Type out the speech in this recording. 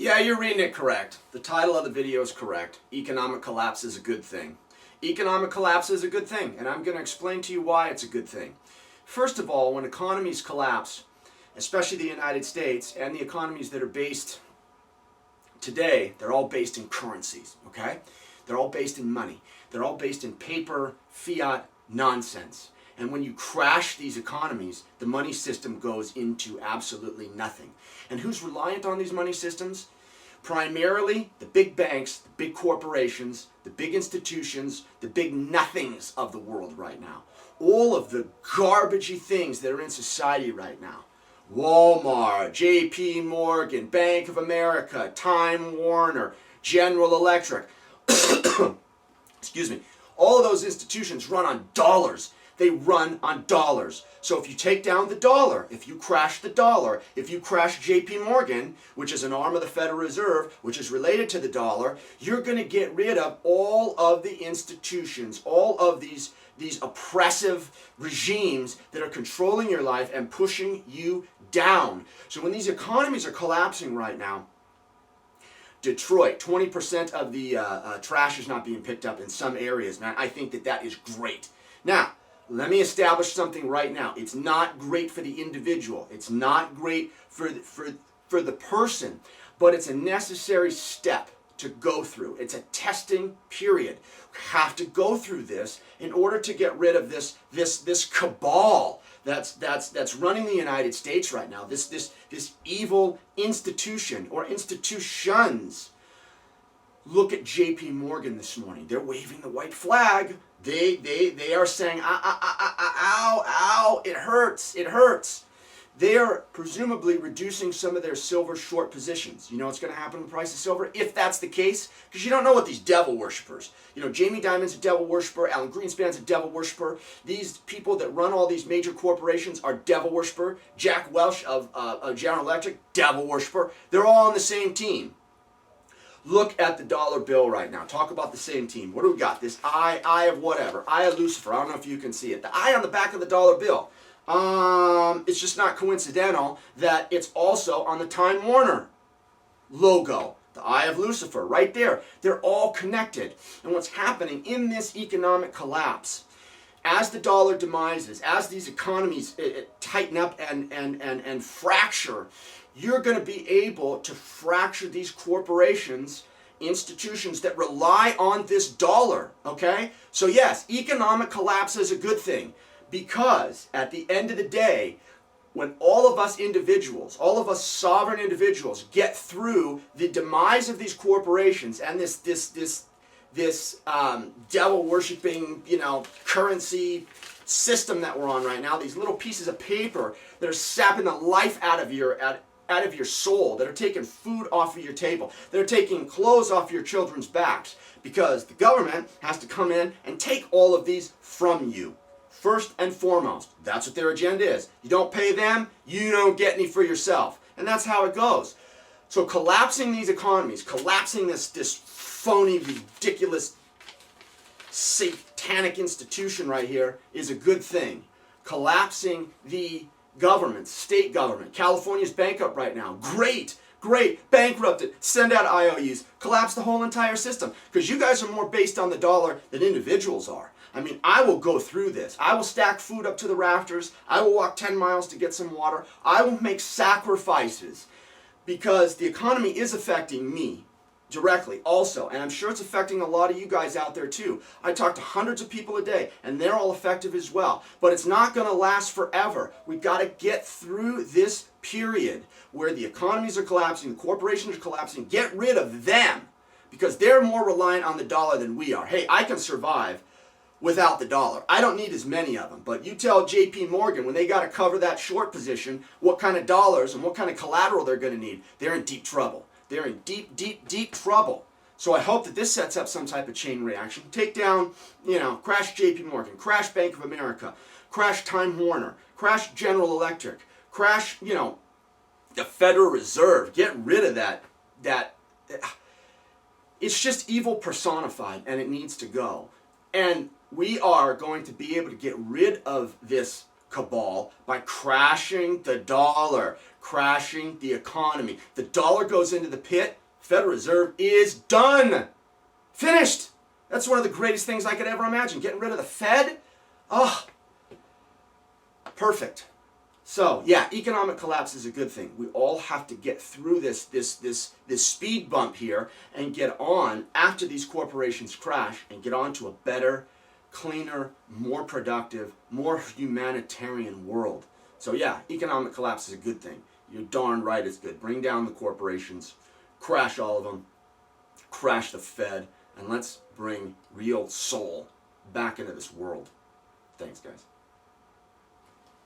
Yeah, you're reading it correct. The title of the video is correct. Economic collapse is a good thing. Economic collapse is a good thing, and I'm going to explain to you why it's a good thing. First of all, when economies collapse, especially the United States and the economies that are based today, they're all based in currencies, okay? They're all based in money. They're all based in paper, fiat, nonsense. And when you crash these economies, the money system goes into absolutely nothing. And who's reliant on these money systems? Primarily the big banks, the big corporations, the big institutions, the big nothings of the world right now. All of the garbagey things that are in society right now. Walmart, JP Morgan, Bank of America, Time Warner, General Electric. Excuse me. All of those institutions run on dollars. They run on dollars. So if you take down the dollar, if you crash the dollar, if you crash JP Morgan, which is an arm of the Federal Reserve, which is related to the dollar, you're going to get rid of all of the institutions, all of these oppressive regimes that are controlling your life and pushing you down. So when these economies are collapsing right now, Detroit, 20% of the trash is not being picked up in some areas. Now, I think that is great. Now, let me establish something right now. It's not great for the individual. It's not great for the person, but it's a necessary step to go through. It's a testing period. We have to go through this in order to get rid of this cabal that's running the United States right now. This evil institution or institutions. Look at JP Morgan this morning. They're waving the white flag. They are saying, ow, it hurts, it hurts. They are presumably reducing some of their silver short positions. You know what's going to happen with the price of silver? If that's the case, because you don't know what these devil worshippers. You know, Jamie Dimon's a devil worshiper, Alan Greenspan's a devil worshiper. These people that run all these major corporations are devil worshiper. Jack Welch of General Electric, devil worshiper. They're all on the same team. Look at the dollar bill right now. Talk about the same team. What do we got? This eye of whatever. Eye of Lucifer. I don't know if you can see it. The eye on the back of the dollar bill. It's just not coincidental that it's also on the Time Warner logo. The eye of Lucifer right there. They're all connected. And what's happening in this economic collapse, as the dollar demises, as these economies tighten up and fracture, you're going to be able to fracture these corporations, institutions that rely on this dollar, okay? So yes, economic collapse is a good thing because at the end of the day, when all of us individuals, all of us sovereign individuals get through the demise of these corporations and this devil-worshipping, currency system that we're on right now, these little pieces of paper that are sapping the life out of your soul, that are taking food off of your table, that are taking clothes off your children's backs, because the government has to come in and take all of these from you. First and foremost, that's what their agenda is. You don't pay them, you don't get any for yourself. And that's how it goes. So collapsing these economies, collapsing this phony, ridiculous, satanic institution right here is a good thing. Collapsing the government, state government. California's bankrupt right now. Great, bankrupted. Send out IOUs. Collapse the whole entire system. Because you guys are more based on the dollar than individuals are. I mean, I will go through this. I will stack food up to the rafters. I will walk 10 miles to get some water. I will make sacrifices because the economy is affecting me directly also, and I'm sure it's affecting a lot of you guys out there too. I talk to hundreds of people a day and they're all effective as well, but it's not going to last forever. We've got to get through this period where the economies are collapsing, the corporations are collapsing. Get rid of them because they're more reliant on the dollar than we are. Hey, I can survive without the dollar. I don't need as many of them, but you tell JP Morgan when they got to cover that short position what kind of dollars and what kind of collateral they're going to need. They're in deep trouble. They're in deep trouble. So I hope that this sets up some type of chain reaction. Take down, crash JP Morgan, crash Bank of America, crash Time Warner, crash General Electric, crash, the Federal Reserve. Get rid of that. It's just evil personified and it needs to go. And we are going to be able to get rid of this cabal by crashing the dollar, crashing the economy. The dollar goes into the pit, Federal Reserve is done. Finished. That's one of the greatest things I could ever imagine. Getting rid of the Fed. Oh, perfect. So, yeah, economic collapse is a good thing. We all have to get through this speed bump here and get on after these corporations crash and get on to a better, cleaner, more productive, more humanitarian world. So, yeah, economic collapse is a good thing. You're darn right it's good. Bring down the corporations, crash all of them, crash the Fed, and let's bring real soul back into this world. Thanks, guys.